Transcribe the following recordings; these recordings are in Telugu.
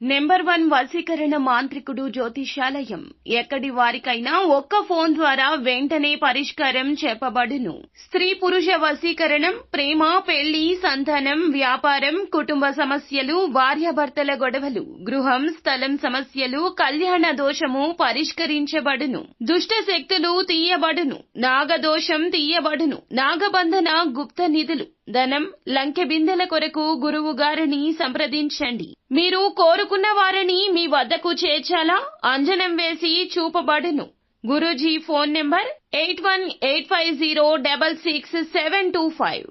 నెంబర్ 1 వశీకరణ మాంత్రికుడు జ్యోతిష్యాలయం. ఎక్కడి వారికైనా ఒక్క ఫోన్ ద్వారా వెంటనే పరిష్కారం చెప్పబడును. స్త్రీ పురుష వశీకరణం, ప్రేమ, పెళ్లి, సంతానం, వ్యాపారం, కుటుంబ సమస్యలు, భార్యాభర్తల గొడవలు, గృహం, స్థలం సమస్యలు, కళ్యాణ దోషము పరిష్కరించబడును. దుష్ట శక్తులు తీయబడును. నాగదోషం తీయబడును. నాగబంధన, గుప్త నిధులు, ధనం, లంకె బిందెల కొరకు గురువు గారిని సంప్రదించండి. మీరు కోరుకున్న వారిని మీ వద్దకు చేర్చాలా? అంజనం వేసి చూపబడును. Guruji phone number 8185066725.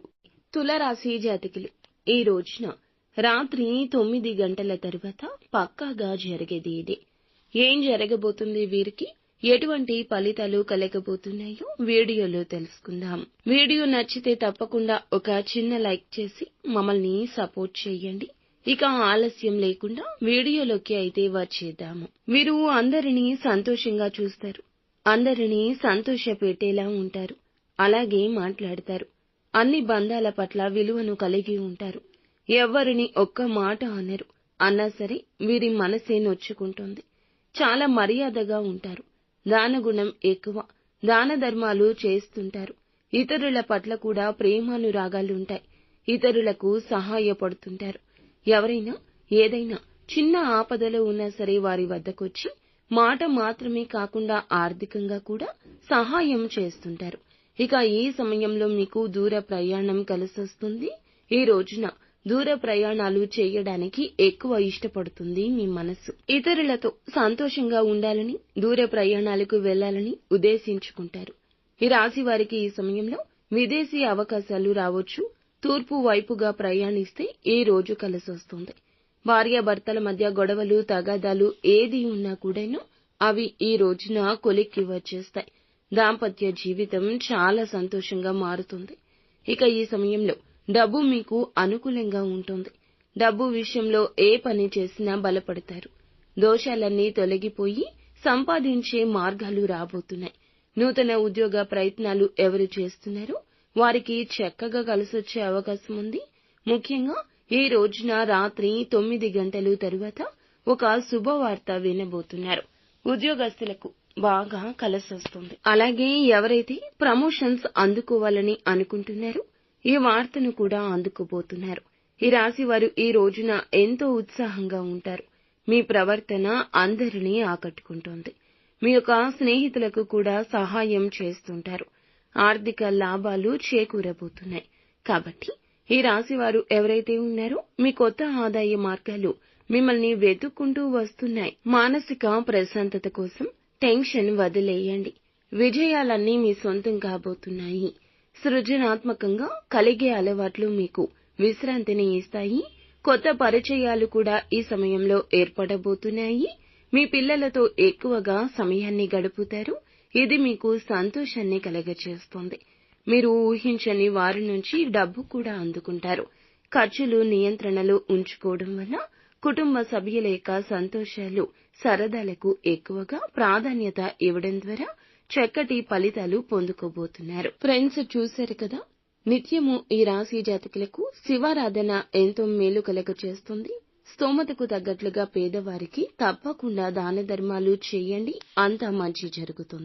తులారాశి జాతకులు, ఈ రోజున రాత్రి 9 గంటల తరువాత పక్కాగా జరిగేది ఇదే. ఏం జరగబోతుంది వీరికి, ఎటువంటి ఫలితాలు కలగబోతున్నాయో వీడియోలో తెలుసుకుందాం. వీడియో నచ్చితే తప్పకుండా ఒక చిన్న లైక్ చేసి మమ్మల్ని సపోర్ట్ చేయండి. ఇక ఆలస్యం లేకుండా వీడియోలోకి అయితే వచ్చేద్దాము. వీరు అందరినీ సంతోషంగా చూస్తారు. అందరినీ సంతోషపెట్టేలా ఉంటారు. అలాగే మాట్లాడతారు. అన్ని బంధాల పట్ల విలువను కలిగి ఉంటారు. ఎవ్వరిని ఒక్క మాట అనరు. అన్నా సరే వీరి మనసే నొచ్చుకుంటుంది. చాలా మర్యాదగా ఉంటారు. దానగుణం ఎక్కువ. దాన ధర్మాలు చేస్తుంటారు. ఇతరుల పట్ల కూడా ప్రేమానురాగాలుంటాయి. ఇతరులకు సహాయపడుతుంటారు. ఎవరైనా ఏదైనా చిన్న ఆపదలో ఉన్నా సరే వారి వద్దకొచ్చి మాట మాత్రమే కాకుండా ఆర్థికంగా కూడా సహాయం చేస్తుంటారు. ఇక ఈ సమయంలో మీకు దూర ప్రయాణం కలిసొస్తుంది. ఈ రోజున దూర ప్రయాణాలు చేయడానికి ఎక్కువ ఇష్టపడుతుంది మీ మనసు. ఇతరులతో సంతోషంగా ఉండాలని, దూర ప్రయాణాలకు వెళ్లాలని ఉద్దేశించుకుంటారు. ఈ రాశి వారికి ఈ సమయంలో విదేశీ అవకాశాలు రావచ్చు. తూర్పు వైపుగా ప్రయాణిస్తే ఈ రోజు కలిసొస్తుంది. భార్యాభర్తల మధ్య గొడవలు, తగాదాలు ఏది ఉన్నా కూడాను అవి ఈ రోజున కొలిక్కి వచ్చేస్తాయి. దాంపత్య జీవితం చాలా సంతోషంగా మారుతుంది. ఇక ఈ సమయంలో డబ్బు మీకు అనుకూలంగా ఉంటుంది. డబ్బు విషయంలో ఏ పని చేసినా బలపడతారు. దోషాలన్నీ తొలగిపోయి సంపాదించే మార్గాలు రాబోతున్నాయి. నూతన ఉద్యోగ ప్రయత్నాలు ఎవరు చేస్తున్నారో వారికి చక్కగా కలిసొచ్చే అవకాశం ఉంది. ముఖ్యంగా ఈ రోజున రాత్రి 9 గంటలు తరువాత ఒక శుభవార్త వినబోతున్నారు. ఉద్యోగస్తులకు బాగా కలిసొస్తుంది. అలాగే ఎవరైతే ప్రమోషన్స్ అందుకోవాలని అనుకుంటున్నారో ఈ వార్తను కూడా అందుకోబోతున్నారు. ఈ రాశి వారు ఈ రోజున ఎంతో ఉత్సాహంగా ఉంటారు. మీ ప్రవర్తన అందరినీ ఆకట్టుకుంటోంది. మీ యొక్క స్నేహితులకు కూడా సహాయం చేస్తుంటారు. ఆర్థిక లాభాలు చేకూరబోతున్నాయి. కాబట్టి ఈ రాశి వారు ఎవరైతే ఉన్నారో మీ కొత్త ఆదాయ మార్గాలు మిమ్మల్ని వెతుక్కుంటూ వస్తున్నాయి. మానసిక ప్రశాంతత కోసం టెన్షన్ వదిలేయండి. విజయాలన్నీ మీ సొంతం కాబోతున్నాయి. సృజనాత్మకంగా కలిగే అలవాట్లు మీకు విశ్రాంతిని ఇస్తాయి. కొత్త పరిచయాలు కూడా ఈ సమయంలో ఏర్పడబోతున్నాయి. మీ పిల్లలతో ఎక్కువగా సమయాన్ని గడుపుతారు. ఇది మీకు సంతోషాన్ని కలగచేస్తుంది. మీరు ఊహించని వారి నుంచి డబ్బు కూడా అందుకుంటారు. ఖర్చులు నియంత్రణలో ఉంచుకోవడం వల్ల కుటుంబ సభ్యుల యొక్క సంతోషాలు, సరదాలకు ఎక్కువగా ప్రాధాన్యత ఇవ్వడం ద్వారా చక్కటి ఫలితాలు పొందుకోబోతున్నారు. ఫ్రెండ్స్, చూశారు కదా, నిత్యము ఈ రాశి జాతకులకు శివారాధన ఎంతో మేలు కలగచేస్తుంది. స్తోమతకు తగ్గట్లుగా పేదవారికి తప్పకుండా దాన ధర్మాలు చేయండి. అంతా మంచి జరుగుతుంది.